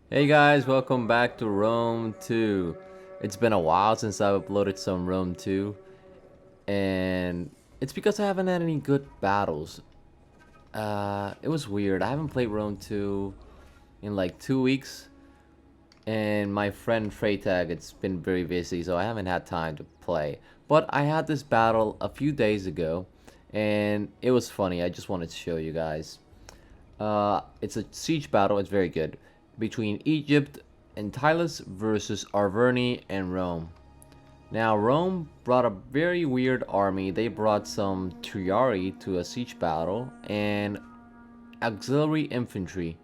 Hey guys, welcome back to Rome 2. It's been a while since I've uploaded some Rome 2, and it's because I haven't had any good battles. It was weird. I haven't played Rome 2 in like 2 weeks, and my friend Freytag, it's been very busy, so I haven't had time to play. But I had this battle a few days ago, and it was funny. I just wanted to show you guys. It's a siege battle. It's very good between Egypt and Tylos versus Arverni and Rome. Now Rome brought a very weird army. They brought some Triari to a siege battle and auxiliary infantry.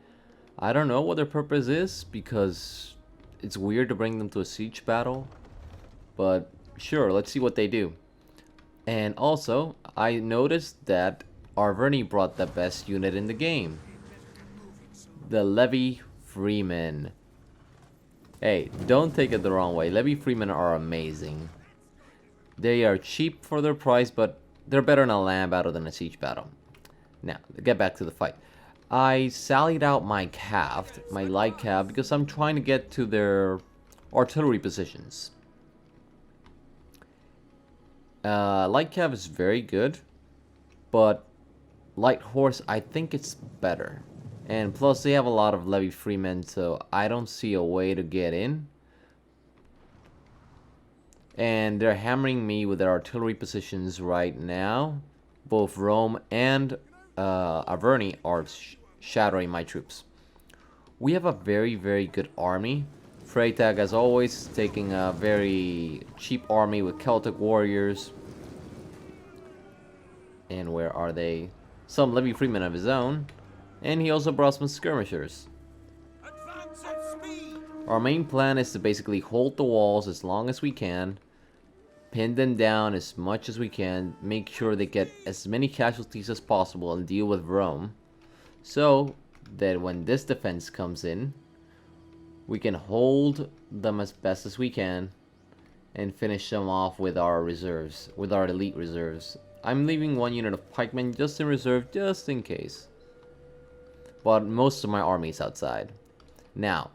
I don't know what their purpose is because it's weird to bring them to a siege battle, but sure, let's see what they do. And also, I noticed that Arverni brought the best unit in the game, the Levy Freemen. Hey, don't take it the wrong way. Levy Freemen are amazing. They are cheap for their price, but they're better in a land battle than a siege battle. Now, get back to the fight. I sallied out my cav, my light cav, because I'm trying to get to their artillery positions. Light cav is very good, but light horse, I think it's better. And plus, they have a lot of levy freemen, so I don't see a way to get in. And they're hammering me with their artillery positions right now. Both Rome and Averni are shattering my troops. We have a very, very good army. Freytag, as always, taking a very cheap army with Celtic warriors. And where are they? Some levy freemen of his own. And he also brought some skirmishers. Our main plan is to basically hold the walls as long as we can, pin them down as much as we can, make sure they get as many casualties as possible, and deal with Rome, so that when this defense comes in, we can hold them as best as we can and finish them off with our reserves, with our elite reserves. I'm leaving one unit of pikemen just in reserve, just in case. But most of my army is outside. Now,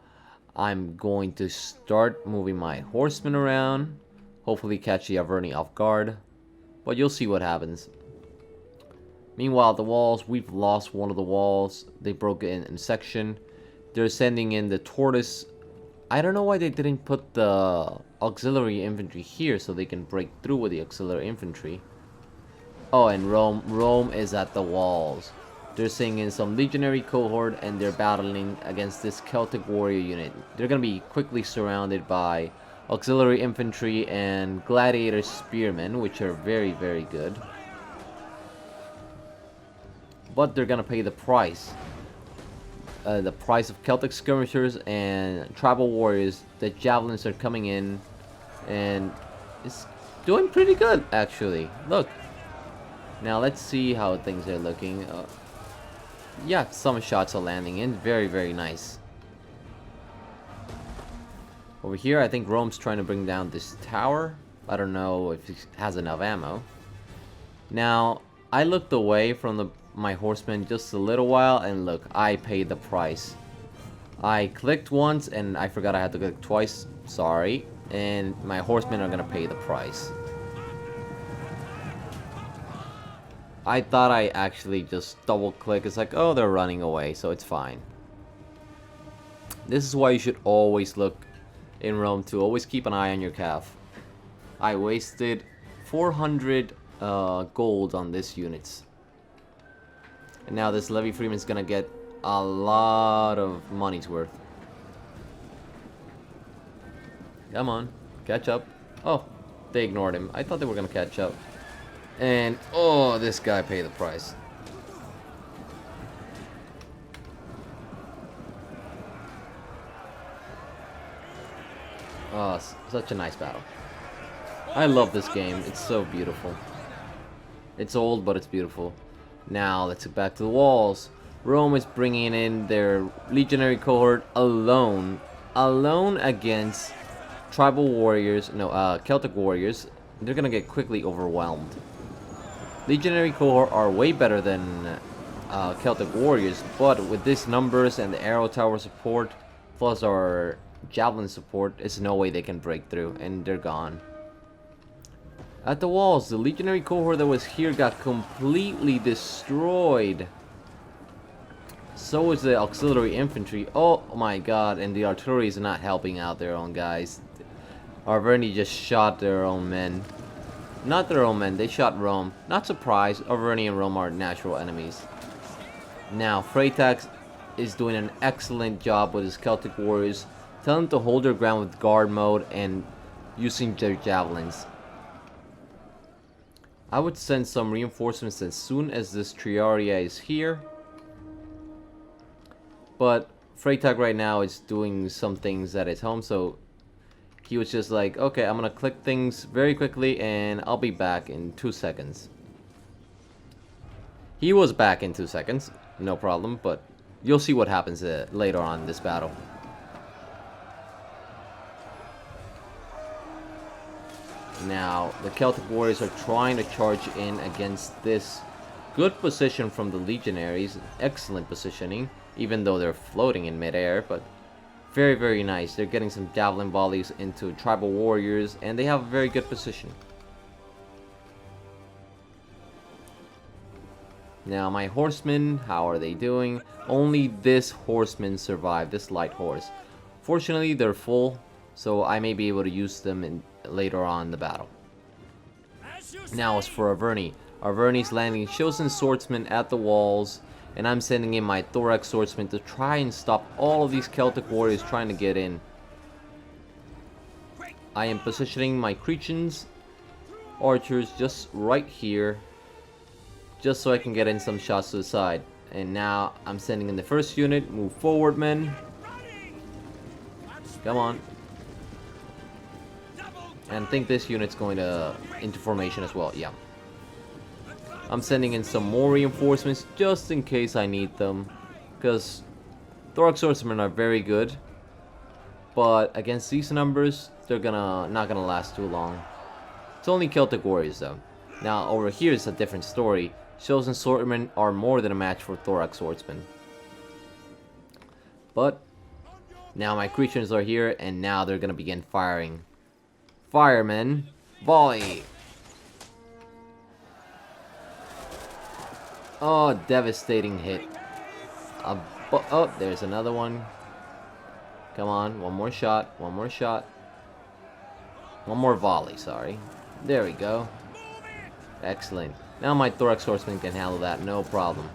I'm going to start moving my horsemen around. Hopefully catch the Averni off guard. But you'll see what happens. Meanwhile, the walls, we've lost one of the walls. They broke it in section. They're sending in the tortoise. I don't know why they didn't put the auxiliary infantry here so they can break through with the auxiliary infantry. Oh, and Rome is at the walls. They're sending some legionary cohort and they're battling against this Celtic warrior unit. They're gonna be quickly surrounded by auxiliary infantry and gladiator spearmen, which are very, very good. But they're gonna pay the price. The price of Celtic skirmishers and tribal warriors. The javelins are coming in, and it's doing pretty good, actually. Look. Now let's see how things are looking. Yeah, some shots are landing in. Very, very nice. Over here, I think Rome's trying to bring down this tower. I don't know if it has enough ammo. Now, I looked away from my horsemen just a little while, and look, I paid the price. I clicked once, and I forgot I had to click twice. Sorry. And my horsemen are gonna pay the price. I thought I actually just double click. It's like, oh, they're running away, so it's fine. This is why you should always look in Rome 2. Always keep an eye on your calf. I wasted 400 gold on this units. And now this Levy Freeman's gonna get a lot of money's worth. Come on, catch up. Oh, they ignored him. I thought they were gonna catch up. And, oh, this guy paid the price. Oh, such a nice battle. I love this game. It's so beautiful. It's old, but it's beautiful. Now, let's get back to the walls. Rome is bringing in their legionary cohort alone. Alone against tribal warriors. No, Celtic warriors. They're gonna get quickly overwhelmed. Legionary cohort are way better than Celtic warriors, but with these numbers and the arrow tower support, plus our javelin support, there's no way they can break through, and they're gone. At the walls, the legionary cohort that was here got completely destroyed. So is the auxiliary infantry. Oh my god, and the artillery is not helping out their own guys. Arverni just shot their own men. Not their own men, they shot Rome. Not surprised, Arverni and Rome are natural enemies. Now, Freytax is doing an excellent job with his Celtic warriors. Tell them to hold their ground with guard mode and using their javelins. I would send some reinforcements as soon as this Triaria is here. But Freytag right now is doing some things at his home, so he was just like, okay, I'm gonna click things very quickly and I'll be back in 2 seconds. He was back in 2 seconds, no problem, but you'll see what happens later on in this battle. Now, the Celtic warriors are trying to charge in against this good position from the legionaries. Excellent positioning, even though they're floating in midair, but very, very nice. They're getting some javelin volleys into tribal warriors, and they have a very good position. Now, my horsemen, how are they doing? Only this horseman survived, this light horse. Fortunately, they're full, so I may be able to use them later on in the battle. Now, as for Arverni. Arverni's landing chosen swordsmen at the walls, and I'm sending in my thorax swordsmen to try and stop all of these Celtic warriors trying to get in. I am positioning my Cretians archers just right here, just so I can get in some shots to the side. And now I'm sending in the first unit. Move forward, men. Come on. And I think this unit's going into formation as well. Yeah. I'm sending in some more reinforcements just in case I need them, because thorax swordsmen are very good, but against these numbers, they're not gonna last too long. It's only Celtic warriors though. Now over here is a different story. Chosen swordsmen are more than a match for thorax swordsmen. But now my creatures are here, and now they're gonna begin firing. Firemen, volley! Oh, devastating hit. Oh, there's another one. Come on, one more shot, one more shot. One more volley, sorry. There we go. Excellent. Now my thorax horseman can handle that, no problem.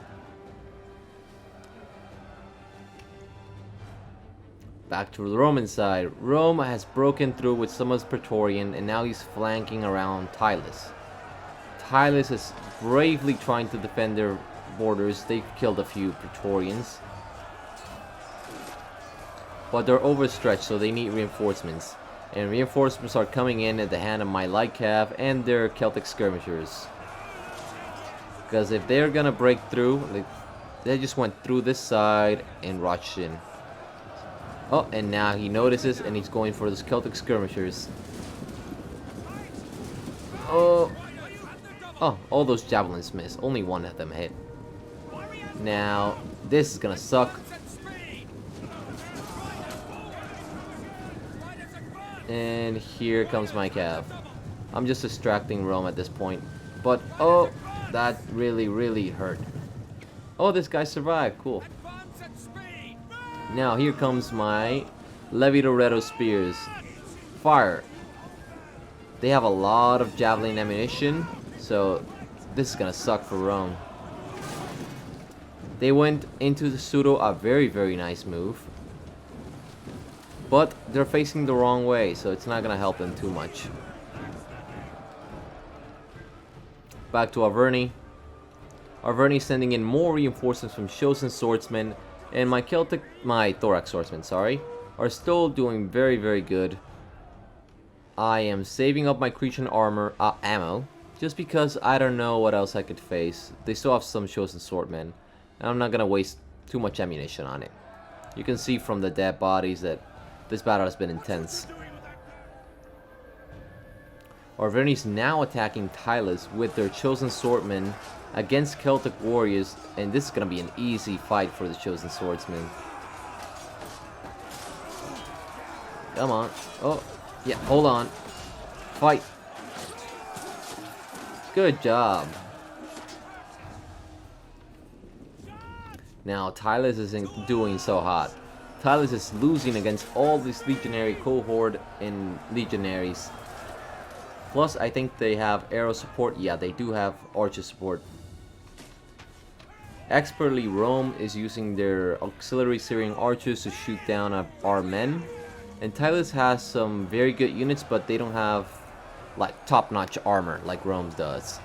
Back to the Roman side. Rome has broken through with some of his Praetorian, and now he's flanking around Tylus. Tylus is bravely trying to defend their borders. They've killed a few Praetorians, but they're overstretched, so they need reinforcements. And reinforcements are coming in at the hand of my light cav and their Celtic skirmishers. Because if they're gonna break through, they just went through this side and rushed in. Oh, and now he notices and he's going for those Celtic skirmishers. Oh, all those javelins miss. Only one of them hit. Now, this is gonna suck. And here comes my cav. I'm just distracting Rome at this point. But, oh, that really, really hurt. Oh, this guy survived. Cool. Now, here comes my Levi-Loreto spears. Fire. They have a lot of javelin ammunition, so this is gonna suck for Rome. They went into the pseudo, a very, very nice move. But they're facing the wrong way, so it's not gonna help them too much. Back to Arverni. Arverni sending in more reinforcements from chosen swordsmen, and my thorax swordsmen, sorry, are still doing very, very good. I am saving up my Cretan armor, ammo, just because I don't know what else I could face. They still have some chosen swordmen, and I'm not gonna waste too much ammunition on it. You can see from the dead bodies that this battle has been intense. Arverni's now attacking Tylus with their chosen swordmen against Celtic warriors, and this is gonna be an easy fight for the chosen swordsmen. Come on. Oh, yeah, hold on. Fight. Good job. Now, Tylus isn't doing so hot. Tylus is losing against all this Legionary cohort and Legionaries. Plus, I think they have arrow support. Yeah, they do have archer support. Expertly, Rome is using their auxiliary Syrian archers to shoot down our men. And Tylus has some very good units, but they don't have like top-notch armor like Rome does.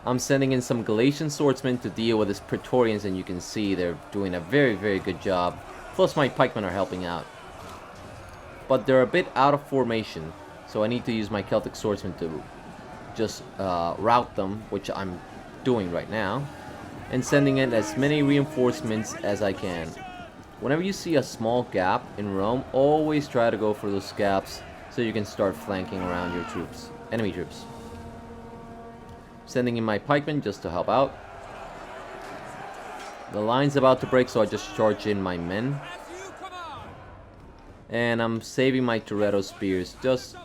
I'm sending in some Galatian swordsmen to deal with his Praetorians, and you can see they're doing a very, very good job. Plus my pikemen are helping out. But they're a bit out of formation, so I need to use my Celtic swordsmen to just route them, which I'm doing right now, and sending in as many reinforcements as I can. Whenever you see a small gap in Rome, always try to go for those gaps so you can start flanking around your troops, enemy troops. Sending in my pikemen just to help out. The line's about to break, so I just charge in my men. And I'm saving my Toretto spears just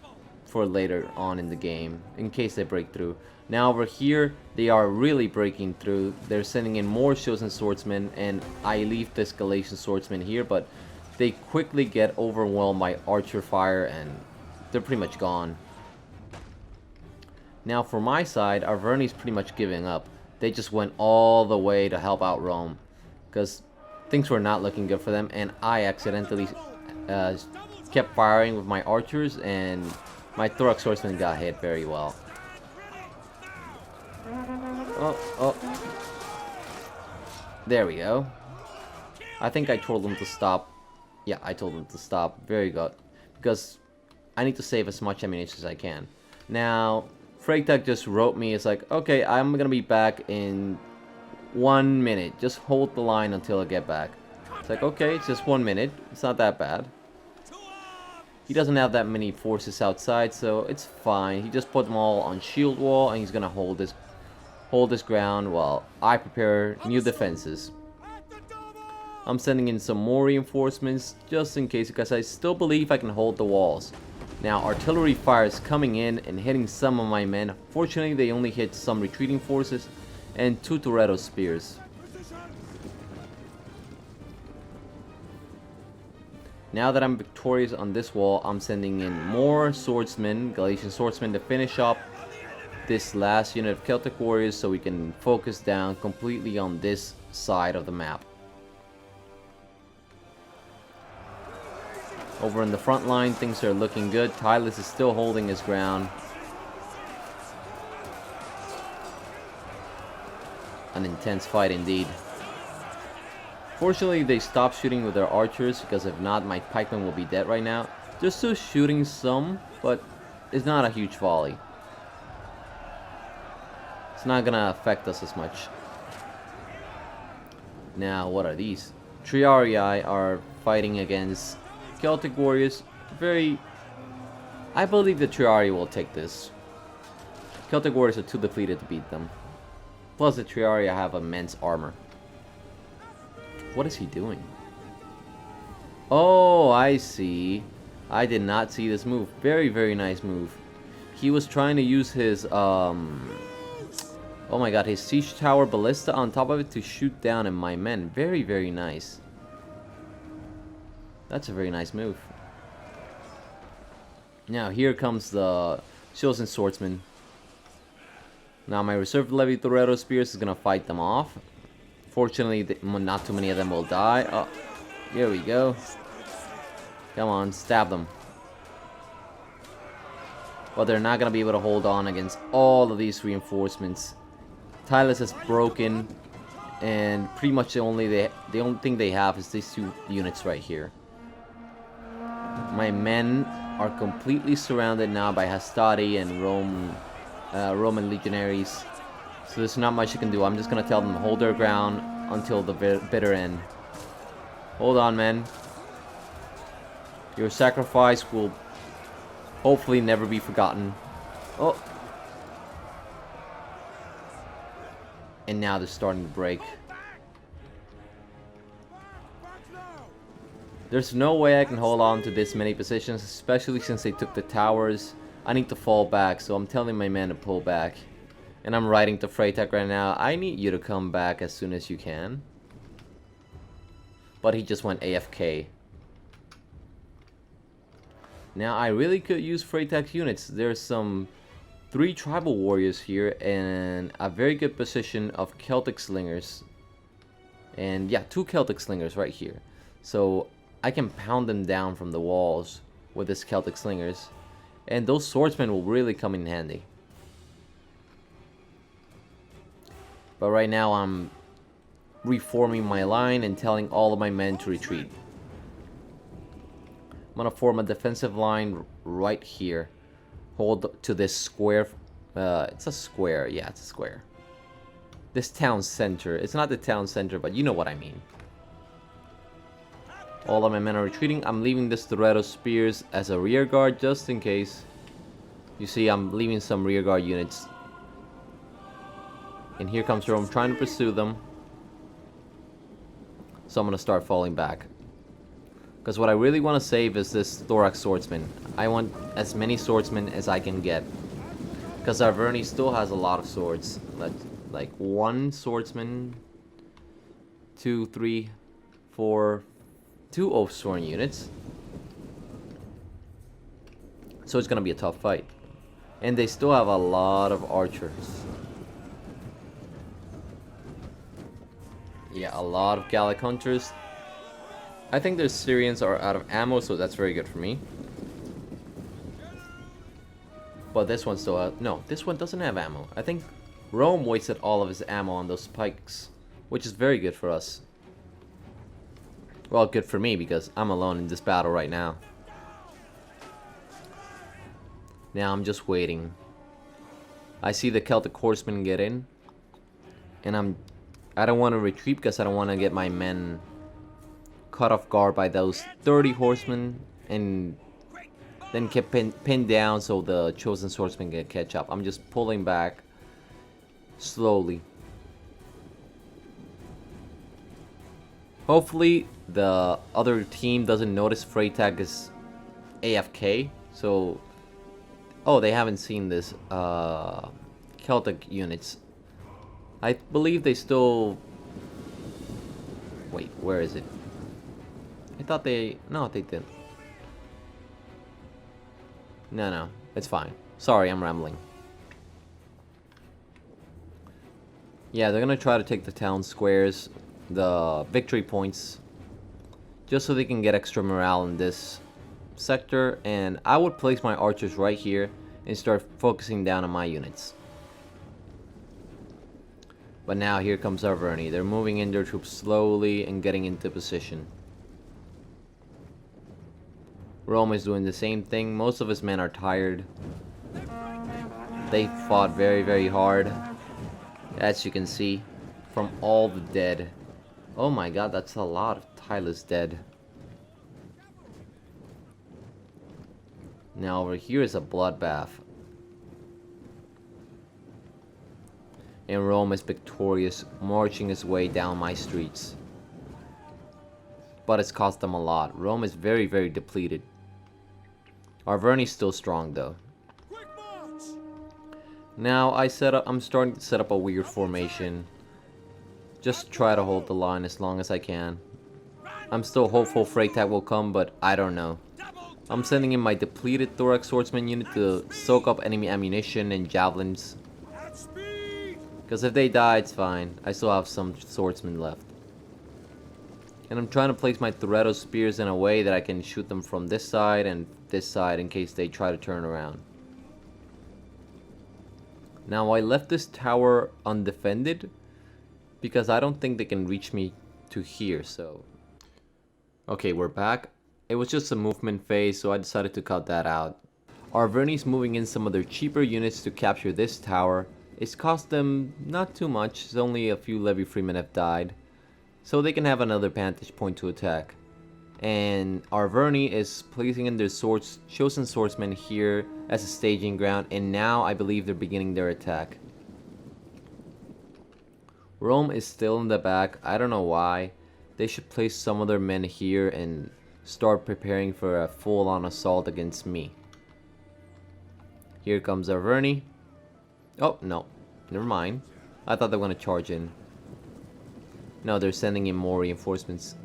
for later on in the game, in case they break through. Now over here, they are really breaking through. They're sending in more chosen swordsmen, and I leave this Galatian swordsman here, but they quickly get overwhelmed by archer fire, and they're pretty much gone. Now for my side, Arverni's pretty much giving up. They just went all the way to help out Rome, because things were not looking good for them, and I accidentally kept firing with my archers, and my thorax swordsman got hit very well. Oh. There we go. I think I told them to stop. Yeah, I told them to stop. Very good. Because I need to save as much ammunition as I can. Now, Freytag just wrote me. It's like, okay, I'm gonna be back in 1 minute. Just hold the line until I get back. It's like, okay, it's just 1 minute. It's not that bad. He doesn't have that many forces outside, so it's fine. He just put them all on shield wall, and he's gonna hold this ground while I prepare new defenses. I'm sending in some more reinforcements just in case, because I still believe I can hold the walls. Now, artillery fire is coming in and hitting some of my men. Fortunately, they only hit some retreating forces and 2 Toretto spears. Now that I'm victorious on this wall, I'm sending in more swordsmen, Galatian swordsmen, to finish up this last unit of Celtic warriors so we can focus down completely on this side of the map. Over in the front line, things are looking good. Tylus is still holding his ground. An intense fight indeed. Fortunately, they stopped shooting with their archers, because if not, my pikemen will be dead right now. They're still shooting some, but it's not a huge volley. It's not gonna affect us as much. Now, what are these? Triarii are fighting against Celtic warriors. I believe the Triarii will take this. Celtic warriors are too depleted to beat them. Plus, the Triarii have immense armor. What is he doing? Oh, I see. I did not see this move. Very, very nice move. He was trying to use his, oh my god, his siege tower ballista on top of it to shoot down at my men. Very, very nice. That's a very nice move. Now, here comes the chosen swordsman. Now, my reserve levy Toretto spears is gonna fight them off. Fortunately, not too many of them will die. Oh, here we go. Come on, stab them. But they're not gonna be able to hold on against all of these reinforcements. Tylus is broken, and pretty much the only thing they have is these 2 units right here. My men are completely surrounded now by Hastati and Roman legionaries. So there's not much you can do. I'm just gonna tell them to hold their ground until the bitter end. Hold on, men. Your sacrifice will hopefully never be forgotten. Oh. And now they're starting to break. There's no way I can hold on to this many positions, especially since they took the towers. I need to fall back, so I'm telling my men to pull back. And I'm writing to Freytag right now, I need you to come back as soon as you can. But he just went AFK. Now I really could use Freytag's units. There's some 3 tribal warriors here and a very good position of Celtic slingers. And yeah, 2 Celtic slingers right here. So I can pound them down from the walls with this Celtic slingers. And those swordsmen will really come in handy. But right now I'm reforming my line and telling all of my men to retreat. I'm gonna form a defensive line right here. Hold to this square. It's a square. Yeah, it's a square. This town center. It's not the town center, but you know what I mean. All of my men are retreating. I'm leaving the stiletto spears as a rear guard just in case. You see, I'm leaving some rear guard units. And here comes Rome trying to pursue them. So I'm going to start falling back. Because what I really want to save is this thorax swordsman. I want as many swordsmen as I can get. Because Arverni still has a lot of swords. Like 1 swordsman, 2, 3, 4, 2 Oathsworn units. So it's going to be a tough fight. And they still have a lot of archers. Yeah, a lot of Gallic hunters. I think their Syrians are out of ammo, so that's very good for me. But this one still has... No, this one doesn't have ammo. I think Rome wasted all of his ammo on those pikes, which is very good for us. Well, good for me, because I'm alone in this battle right now. Now I'm just waiting. I see the Celtic horsemen get in. And I don't want to retreat because I don't want to get my men caught off guard by those 30 horsemen and then get pinned down so the chosen swordsman can catch up. I'm just pulling back slowly. Hopefully the other team doesn't notice Freytag is AFK. So, oh, they haven't seen this Celtic units. I believe they still... Wait, where is it? I thought they... No, they didn't. No, it's fine. Sorry, I'm rambling. Yeah, they're gonna try to take the town squares, the victory points, just so they can get extra morale in this sector. And I would place my archers right here and start focusing down on my units. But now here comes Arverni. They're moving in their troops slowly and getting into position. Rome is doing the same thing. Most of his men are tired. They fought very, very hard. As you can see, from all the dead. Oh my god, that's a lot of Tylus dead. Now over here is a bloodbath. And Rome is victorious, marching his way down my streets. But it's cost them a lot. Rome is very, very depleted. Arverni's still strong though. Now I'm starting to set up a weird formation. Just try to hold the line as long as I can. I'm still hopeful Freytag will come, but I don't know. I'm sending in my depleted thorax swordsman unit to soak up enemy ammunition and javelins. Because if they die, it's fine. I still have some swordsmen left. And I'm trying to place my Toretto spears in a way that I can shoot them from this side and this side in case they try to turn around. Now I left this tower undefended because I don't think they can reach me to here, so... Okay, we're back. It was just a movement phase, so I decided to cut that out. Arverni's moving in some of their cheaper units to capture this tower. It's cost them not too much, it's only a few levy freemen have died. So they can have another vantage point to attack. And Arverni is placing in their chosen swordsmen here as a staging ground, and now I believe they're beginning their attack. Rome is still in the back, I don't know why. They should place some of their men here and start preparing for a full-on assault against me. Here comes our Vernie. Oh, no. Never mind. I thought they were going to charge in. No, they're sending in more reinforcements.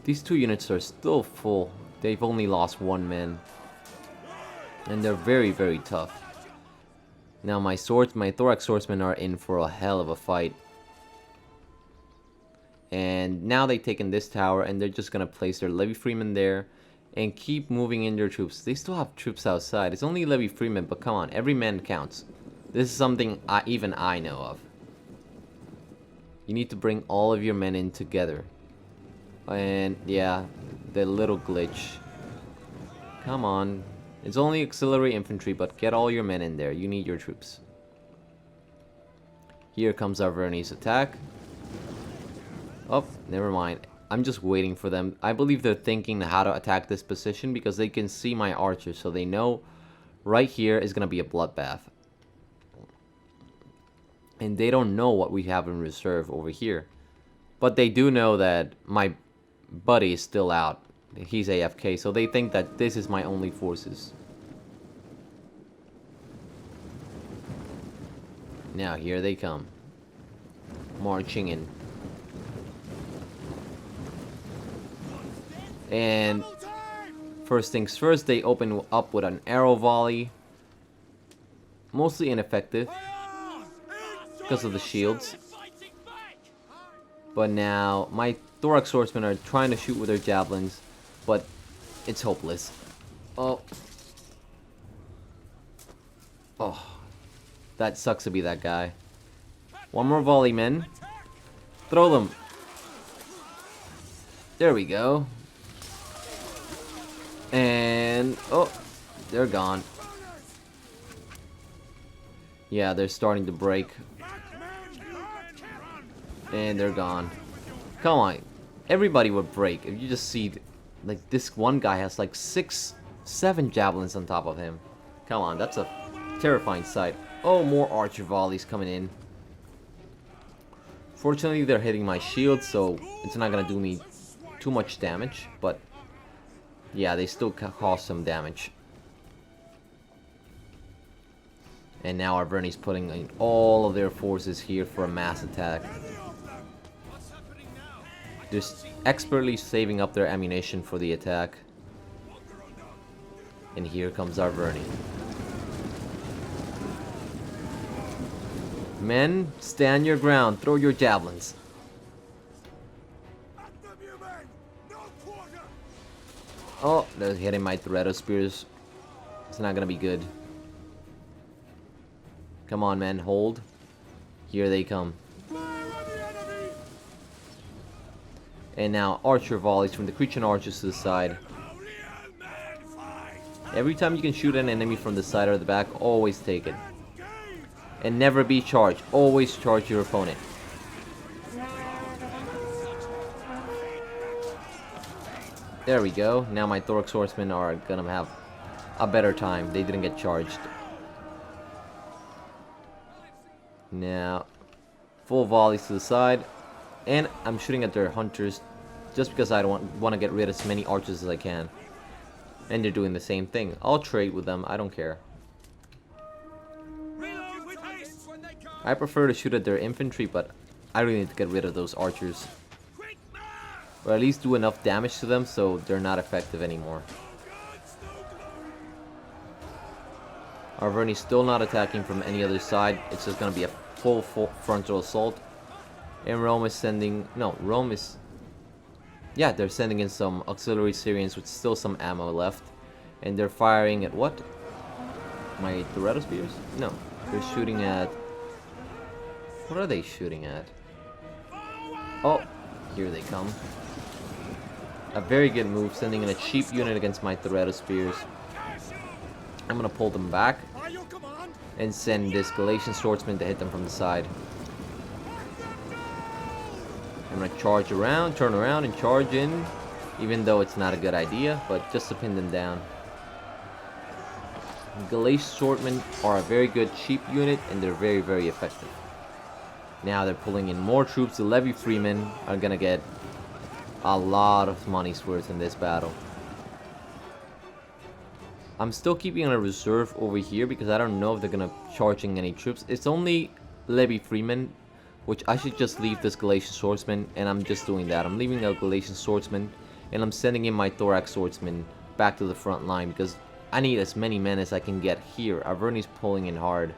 These two units are still full. They've only lost one man. And they're very, very tough. Now my thorax swordsmen are in for a hell of a fight. And now they've taken this tower and they're just going to place their levy freemen there. And keep moving in their troops. They still have troops outside. It's only levy freemen, but come on, every man counts. This is something even I know of. You need to bring all of your men in together. And yeah, the little glitch. Come on. It's only auxiliary infantry, but get all your men in there. You need your troops. Here comes our Vernie's attack. Oh, never mind. I'm just waiting for them. I believe they're thinking how to attack this position because they can see my archers, so they know right here is going to be a bloodbath. And they don't know what we have in reserve over here. But they do know that my buddy is still out. He's AFK, so they think that this is my only forces. Now here they come. Marching in. And first things first, they open up with an arrow volley. Mostly ineffective because of the shields. But now my thorax swordsmen are trying to shoot with their javelins, but it's hopeless. Oh. Oh. That sucks to be that guy. One more volley, men. Throw them. There we go. And oh, they're gone. Yeah, they're starting to break. And they're gone. Come on. Everybody would break. If you just see, like, this one guy has like 6-7 javelins on top of him. Come on, that's a terrifying sight. Oh, more archer volleys coming in. Fortunately, they're hitting my shield, so it's not gonna do me too much damage. But yeah, they still cause some damage. And now our Vernie's putting in all of their forces here for a mass attack. Just expertly saving up their ammunition for the attack. And here comes our Vernie. Men, stand your ground. Throw your javelins. Oh, they're hitting my Toretto spears. It's not gonna be good. Come on, men, hold. Here they come. And now archer volleys from the Cretan archers to the side. Every time you can shoot an enemy from the side or the back, always take it. And never be charged. Always charge your opponent. There we go. Now my thorax swordsmen are gonna have a better time. They didn't get charged. Now, full volleys to the side. And I'm shooting at their hunters just because I don't want to get rid of as many archers as I can. And they're doing the same thing. I'll trade with them. I don't care. I prefer to shoot at their infantry, but I really need to get rid of those archers. Or at least do enough damage to them so they're not effective anymore. Our Vernie's still not attacking from any other side. It's just going to be a full frontal assault. And Rome is sending... No, Rome is... Yeah, they're sending in some auxiliary Syrians with still some ammo left. And they're firing at what? My Toretto spears? No, they're shooting at... What are they shooting at? Oh, here they come. A very good move, sending in a cheap unit against my Toretto spears. I'm gonna pull them back and send this Galatian swordsman to hit them from the side. I'm gonna charge around, turn around, and charge in, even though it's not a good idea, but just to pin them down. Galatian swordsmen are a very good cheap unit, and they're very, very effective. Now they're pulling in more troops. The levy freemen are gonna get A lot of money's worth in this battle. I'm still keeping a reserve over here because I don't know if they're gonna charging any troops. It's only Levy Freeman, which I should just leave this Galatian Swordsman, and I'm just doing that. I'm leaving a Galatian Swordsman, and I'm sending in my Thorax Swordsman back to the front line because I need as many men as I can get here. Averni's pulling in hard.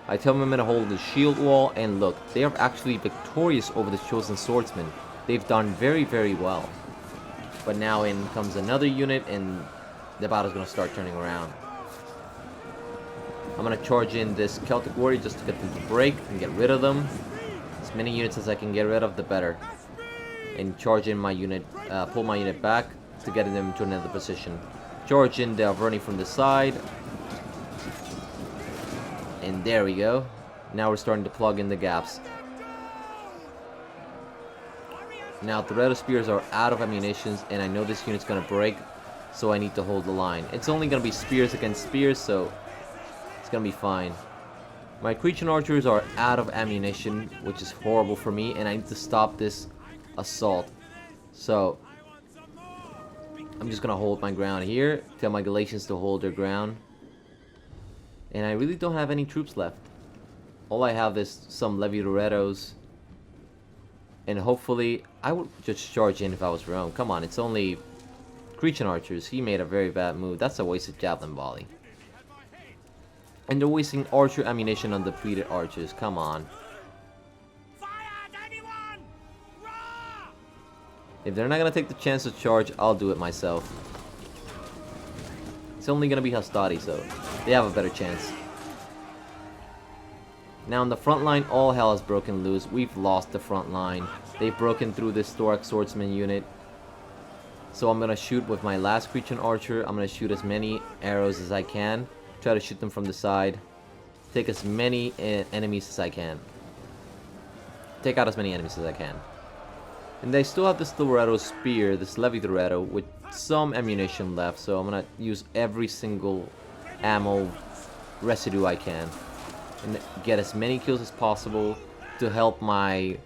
I tell them I'm gonna hold the shield wall, and look, they are actually victorious over the Chosen Swordsman. They've done very, very well. But now in comes another unit, and the battle's gonna start turning around. I'm gonna charge in this Celtic Warrior just to get them to break and get rid of them. As many units as I can get rid of, the better. And charge in my unit, pull my unit back to get them to another position. Charge in the Averni from the side. And there we go. Now we're starting to plug in the gaps. Now the Toretto Spears are out of ammunition, and I know this unit's gonna break. So I need to hold the line. It's only going to be spears against spears, so it's going to be fine. My Cretan archers are out of ammunition, which is horrible for me, and I need to stop this assault. So I'm just going to hold my ground here, tell my Galatians to hold their ground. And I really don't have any troops left. All I have is some Levy Torettos. And hopefully, I would just charge in if I was Rome. Come on, it's only Cretan archers. He made a very bad move. That's a wasted javelin volley. And they're wasting archer ammunition on depleted archers. Come on. If they're not gonna take the chance to charge, I'll do it myself. It's only gonna be Hastati, so they have a better chance. Now on the front line, all hell has broken loose. We've lost the front line. They've broken through this Thorax Swordsman unit. So I'm gonna shoot with my last Cretan archer. I'm gonna shoot as many arrows as I can. Try to shoot them from the side. Take as many enemies as I can. Take out as many enemies as I can. And they still have this Toretto spear, this Levy Toretto, with some ammunition left. So I'm gonna use every single ammo residue I can. And get as many kills as possible to help my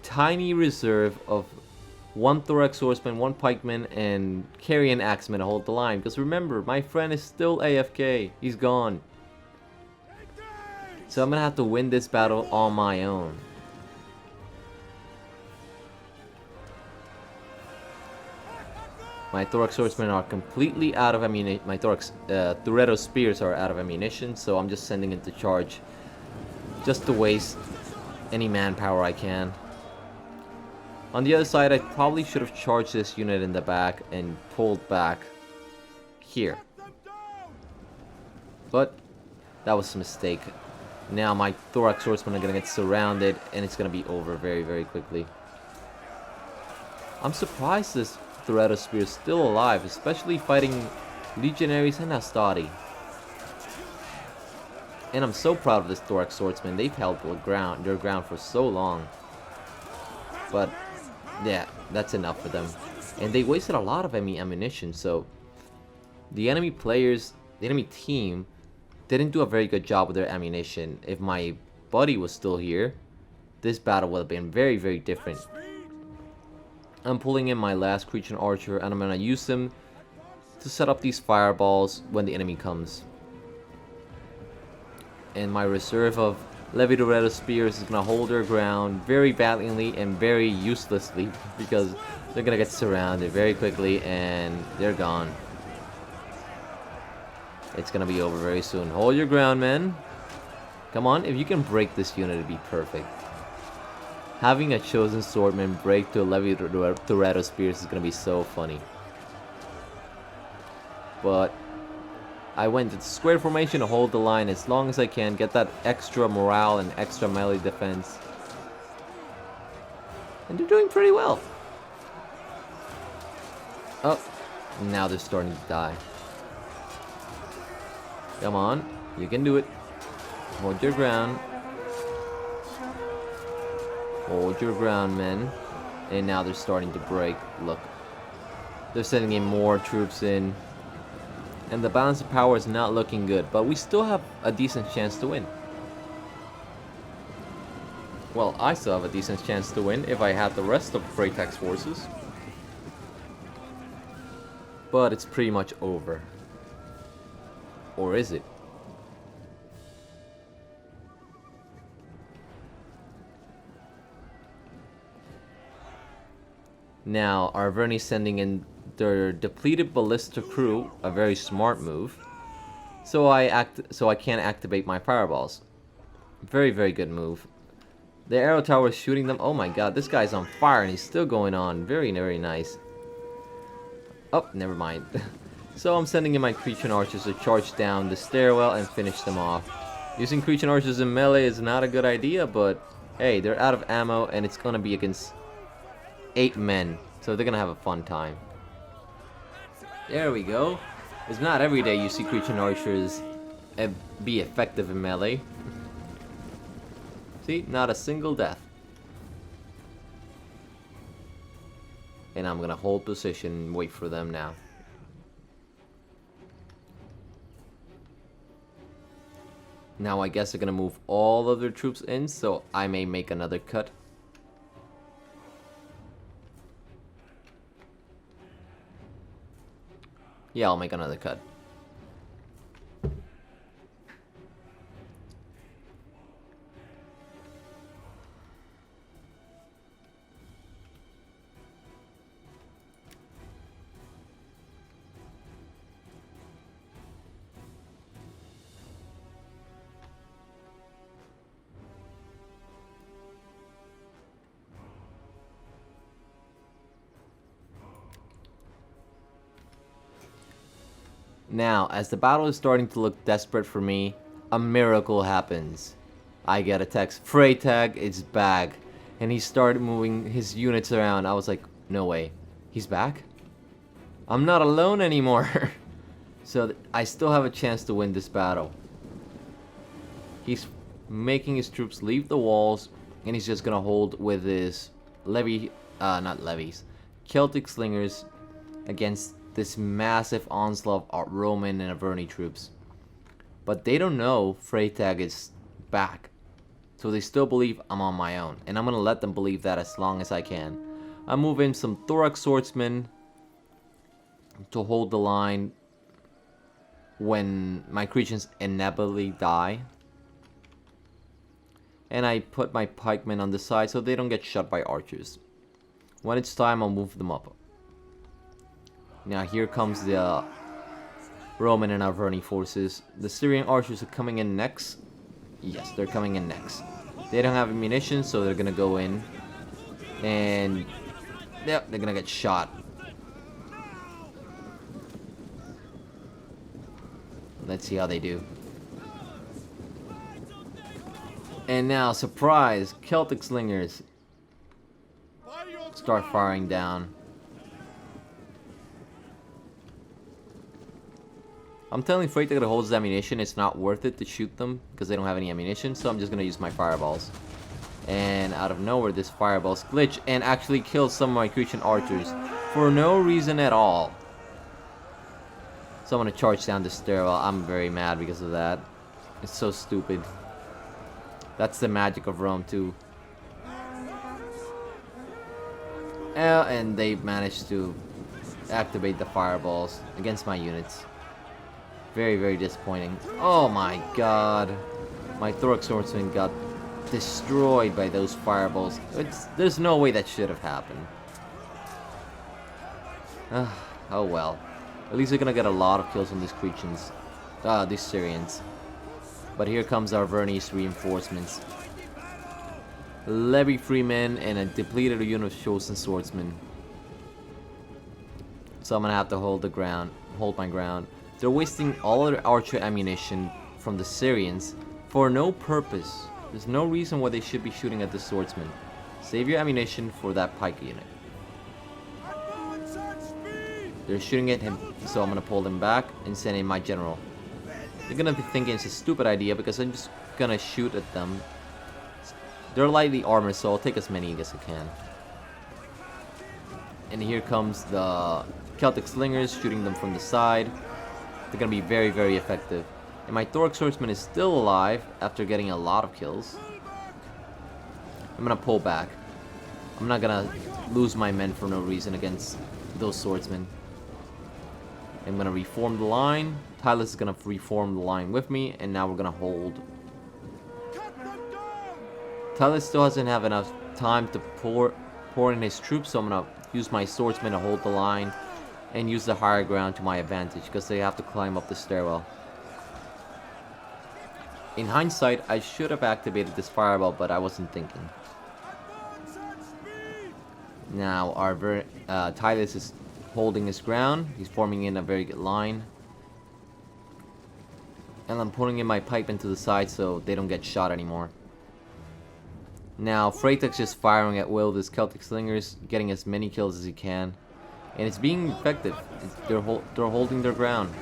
tiny reserve of one Thorax Swordsman, one Pikeman, and carry an Axeman to hold the line. Because remember, my friend is still AFK. He's gone. So I'm gonna have to win this battle on my own. My Thorax Swordsmen are completely out of ammunition. My Toretto Spears are out of ammunition, so I'm just sending it to charge. Just to waste any manpower I can. On the other side, I probably should have charged this unit in the back and pulled back here. But that was a mistake. Now my Thorax Swordsmen are going to get surrounded, and it's going to be over very, very quickly. I'm surprised this Toretto Spear is still alive, especially fighting Legionaries and Hastati. And I'm so proud of this Thorax Swordsman. They've held their ground for so long. But yeah, that's enough for them. And they wasted a lot of ammunition, so the enemy players, the enemy team, didn't do a very good job with their ammunition. If my buddy was still here, this battle would have been very, very different. I'm pulling in my last Cretan Archer, and I'm going to use them to set up these fireballs when the enemy comes. And my reserve of Levy Toretto Spears is going to hold their ground very valiantly and very uselessly, because they're going to get surrounded very quickly and they're gone. It's going to be over very soon. Hold your ground, men. Come on, if you can break this unit, it'd be perfect. Having a Chosen Swordman break to a Levy Toretto Spears is going to be so funny. But I went to square formation to hold the line as long as I can, get that extra morale and extra melee defense. And they're doing pretty well. Oh, now they're starting to die. Come on, you can do it. Hold your ground. Hold your ground, men. And now they're starting to break. Look. They're sending in more troops in. And the balance of power is not looking good. But we still have a decent chance to win. Well, I still have a decent chance to win if I had the rest of Freytag's forces. But it's pretty much over. Or is it? Now, Arverni's sending in their depleted ballista crew, a very smart move. So I can't activate my fireballs. Very, very good move. The arrow tower is shooting them. Oh my god, this guy's on fire and he's still going on. Very, very nice. Oh, never mind. So I'm sending in my creature archers to charge down the stairwell and finish them off. Using creature archers in melee is not a good idea, but hey, they're out of ammo and it's gonna be against 8 men. So they're gonna have a fun time. There we go. It's not every day you see creature archers be effective in melee. See, not a single death. And I'm gonna hold position and wait for them now. Now I guess they're gonna move all of their troops in, so I may make another cut. Yeah, I'll make another cut. Now, as the battle is starting to look desperate for me, a miracle happens. I get a text, Freytag is back, and he started moving his units around. I was like, no way, he's back? I'm not alone anymore. So I still have a chance to win this battle. He's making his troops leave the walls, and he's just gonna hold with his Celtic slingers against this massive onslaught of Roman and Averni troops. But they don't know Freytag is back. So they still believe I'm on my own. And I'm going to let them believe that as long as I can. I move in some Thorax swordsmen to hold the line when my creatures inevitably die. And I put my pikemen on the side so they don't get shot by archers. When it's time, I'll move them up. Now here comes the Roman and Averni forces. The Syrian archers are coming in next. Yes, they're coming in next. They don't have ammunition, so they're gonna go in. And yep, they're gonna get shot. Let's see how they do. And now, surprise! Celtic slingers start firing down. I'm telling Freytag that holds the ammunition, it's not worth it to shoot them because they don't have any ammunition, so I'm just gonna use my fireballs. And out of nowhere, this fireballs glitch and actually kills some of my creature archers for no reason at all. So I'm gonna charge down the stairwell. I'm very mad because of that. It's so stupid. That's the magic of Rome too. And they managed to activate the fireballs against my units. Very, very disappointing. Oh my god. My Thorax swordsman got destroyed by those fireballs. There's no way that should have happened. Oh well. At least they're gonna get a lot of kills on these creatures. These Syrians. But here comes our Verni's reinforcements. Levy freemen and a depleted unit of chosen swordsmen. So I'm gonna have to hold my ground. They're wasting all of their archer ammunition from the Syrians for no purpose. There's no reason why they should be shooting at the swordsman. Save your ammunition for that pike unit. They're shooting at him, so I'm gonna pull them back and send in my general. They're gonna be thinking it's a stupid idea because I'm just gonna shoot at them. They're lightly armored, so I'll take as many as I can. And here comes the Celtic slingers shooting them from the side. They're gonna be very, very effective. And my Thorax swordsman is still alive after getting a lot of kills. I'm gonna pull back. I'm not gonna lose my men for no reason against those swordsmen. I'm gonna reform the line. Tyler is gonna reform the line with me, and now we're gonna hold. Tyler still doesn't have enough time to pour in his troops, so I'm gonna use my swordsman to hold the line and use the higher ground to my advantage because they have to climb up the stairwell. In hindsight, I should have activated this fireball, but I wasn't thinking. Now our Tyler is holding his ground. He's forming in a very good line. And I'm putting in my pipe into the side so they don't get shot anymore. Now Freytek's just firing at will. This Celtic Slingers getting as many kills as he can. And it's being effective. They're holding their ground.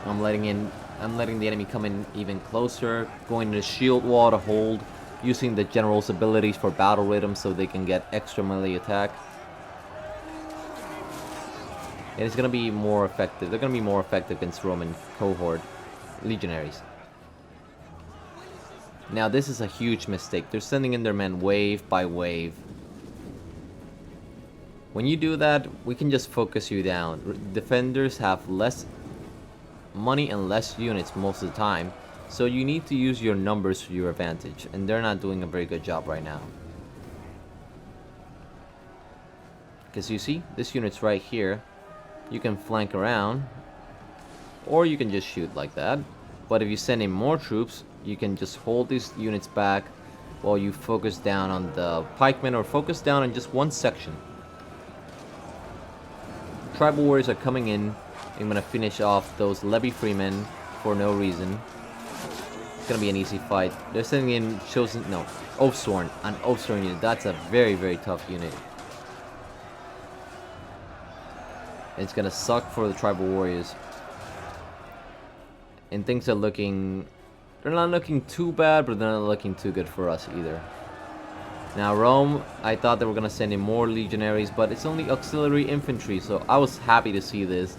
I'm letting the enemy come in even closer. Going to the shield wall to hold. Using the general's abilities for battle rhythm so they can get extra melee attack. And it's gonna be more effective. They're gonna be more effective against Roman cohort legionaries. Now this is a huge mistake. They're sending in their men wave by wave. When you do that, we can just focus you down. Defenders have less money and less units most of the time. So you need to use your numbers to your advantage. And they're not doing a very good job right now. Because you see, this unit's right here. You can flank around. Or you can just shoot like that. But if you send in more troops, you can just hold these units back while you focus down on the pikemen or focus down on just one section. Tribal warriors are coming in. I'm gonna finish off those levy freemen for no reason. It's gonna be an easy fight. They're sending in Oathsworn, an Oathsworn unit. That's a very, very tough unit. It's gonna suck for the tribal warriors. And things are looking... They're not looking too bad, but they're not looking too good for us either. Now Rome, I thought they were gonna send in more legionaries, but it's only auxiliary infantry, so I was happy to see this.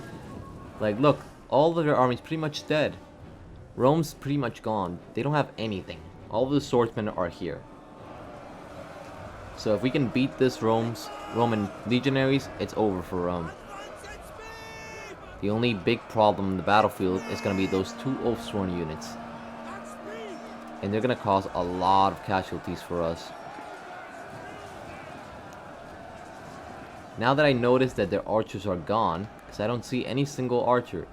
Like, look, all of their army's pretty much dead. Rome's pretty much gone. They don't have anything. All of the swordsmen are here. So if we can beat this Roman legionaries, it's over for Rome. The only big problem in the battlefield is going to be those two Oathsworn units. And they're going to cause a lot of casualties for us. Now that I noticed that their archers are gone, because I don't see any single archer,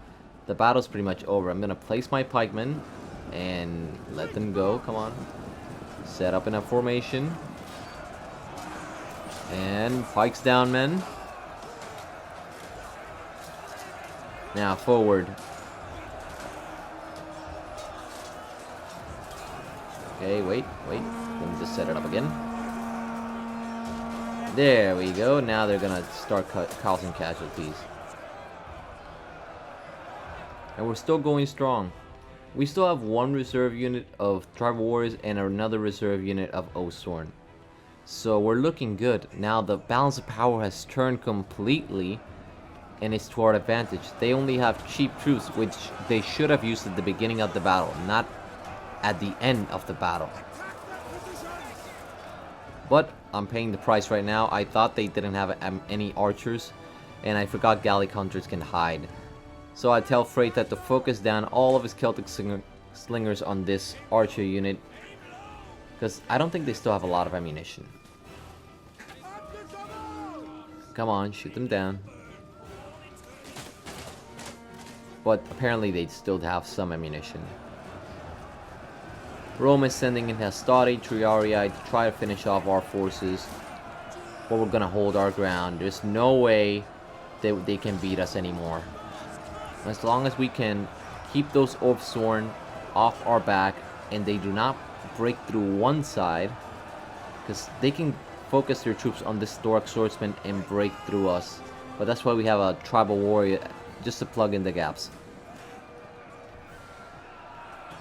the battle's pretty much over. I'm going to place my pikemen and let them go. Come on. Set up in a formation. And pikes down, men. Now forward. Okay, wait. Let me just set it up again. There we go. Now they're gonna start causing casualties. And we're still going strong. We still have one reserve unit of tribal warriors and another reserve unit of Oathsworn. So we're looking good. Now the balance of power has turned completely, and it's to our advantage. They only have cheap troops, which they should have used at the beginning of the battle, not at the end of the battle. But I'm paying the price right now. I thought they didn't have any archers, and I forgot Gallic hunters can hide. So I tell Freytek to focus down all of his Celtic slingers on this archer unit, because I don't think they still have a lot of ammunition. Come on, shoot them down. But apparently they still have some ammunition. Rome is sending in Hastati, Triarii to try to finish off our forces. But we're gonna hold our ground. There's no way that they can beat us anymore. As long as we can keep those Oathsworn off our back and they do not break through one side, because they can focus their troops on this Doric swordsman and break through us. But that's why we have a tribal warrior just to plug in the gaps.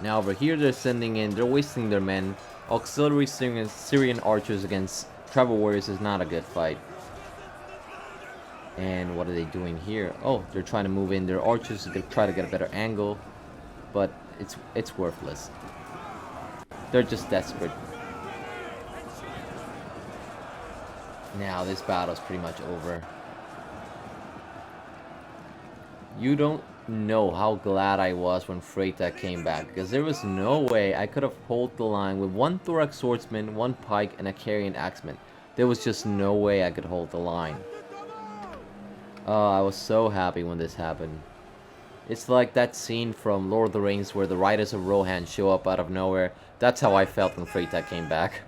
Now over here they're wasting their men. Auxiliary Syrian archers against tribal warriors is not a good fight. And what are they doing here? Oh, they're trying to move in their archers to try to get a better angle. But it's worthless. They're just desperate. Now this battle's pretty much over. You don't know how glad I was when Freytag came back, because there was no way I could have held the line with one Thorax Swordsman, one Pike, and a Carrion Axeman. There was just no way I could hold the line. Oh, I was so happy when this happened. It's like that scene from Lord of the Rings where the Riders of Rohan show up out of nowhere. That's how I felt when Freytag came back.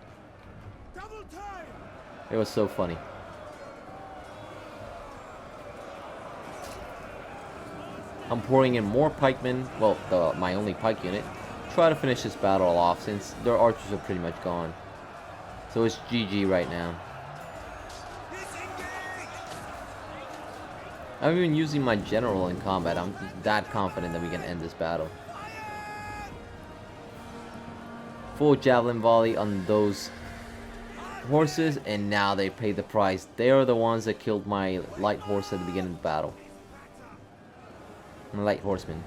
It was so funny. I'm pouring in more pikemen, well, my only pike unit. Try to finish this battle off since their archers are pretty much gone. So it's GG right now. I'm even using my general in combat. I'm that confident that we can end this battle. Full javelin volley on those horses, and now they pay the price. They are the ones that killed my light horse at the beginning of the battle. My light horseman.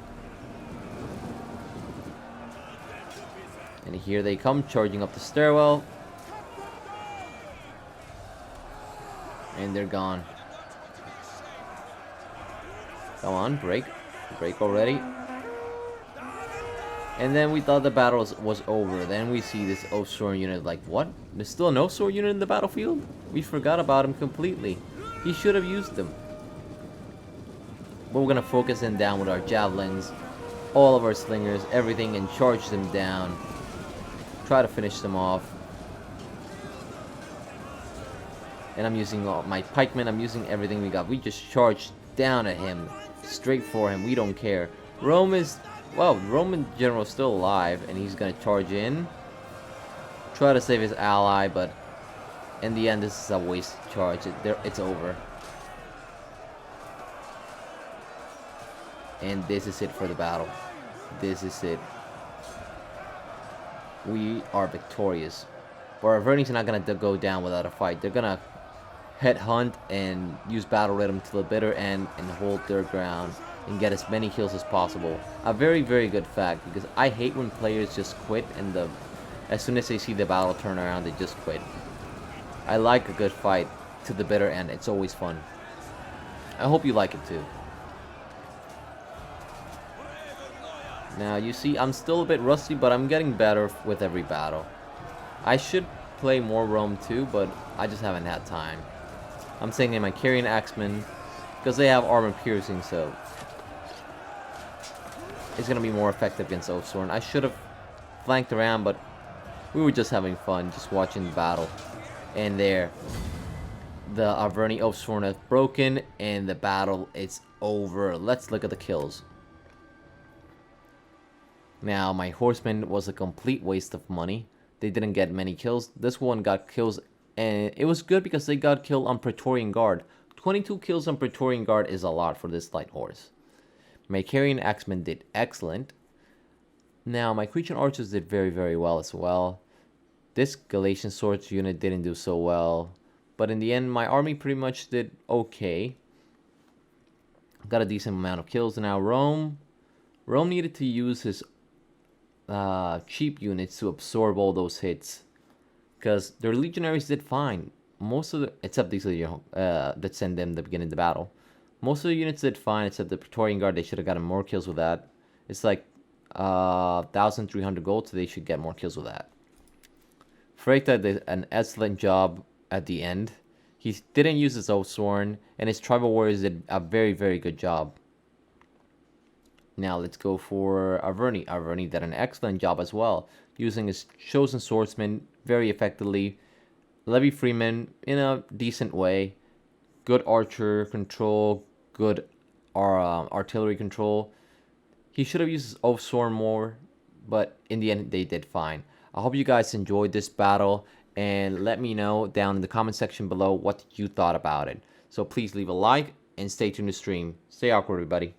And here they come, charging up the stairwell. And they're gone. Come on, break. Break already. And then we thought the battle was over. Then we see this Oathsworn unit like, what? There's still an Oathsworn unit in the battlefield? We forgot about him completely. He should have used them. But we're gonna focus in down with our javelins, all of our slingers, everything, and charge them down. Try to finish them off. And I'm using all my pikemen, I'm using everything we got. We just charged down at him. Straight for him, we don't care. Rome is, well, Roman general is still alive, and he's gonna charge in. Try to save his ally, but in the end, this is a waste charge. It's over. And this is it for the battle. This is it. We are victorious. But our Verni's not gonna go down without a fight. They're gonna headhunt and use battle rhythm to the bitter end and hold their ground and get as many kills as possible. A very, very good fact, because I hate when players just quit and as soon as they see the battle turn around, they just quit. I like a good fight to the bitter end. It's always fun. I hope you like it too. Now, you see, I'm still a bit rusty, but I'm getting better with every battle. I should play more Rome too, but I just haven't had time. I'm saying in my Carrion Axemen, because they have armor piercing, so it's going to be more effective against Oathsworn. I should have flanked around, but we were just having fun, just watching the battle. And there, the Averni Oathsworn has broken, and the battle is over. Let's look at the kills. Now, my horseman was a complete waste of money. They didn't get many kills. This one got kills, and it was good because they got killed on Praetorian Guard. 22 kills on Praetorian Guard is a lot for this light horse. My Carrion Axemen did excellent. Now, my Cretan Archers did very, very well as well. This Galatian Swords unit didn't do so well. But in the end, my army pretty much did okay. Got a decent amount of kills. Now, Rome needed to use his cheap units to absorb all those hits, because their legionaries did fine. Most of the, except these are that send them the beginning of the battle. Most of the units did fine, except the Praetorian Guard. They should have gotten more kills with that. It's like 1,300 gold, so they should get more kills with that. Freyta did an excellent job at the end. He didn't use his Oathsworn, and his tribal warriors did a very, very good job. Now let's go for Averni. Averni did an excellent job as well, using his chosen swordsman very effectively. Levy Freeman in a decent way. Good archer control, good artillery control. He should have used his Oathsworn more, but in the end they did fine. I hope you guys enjoyed this battle, and let me know down in the comment section below what you thought about it. So please leave a like and stay tuned to stream. Stay awkward, everybody.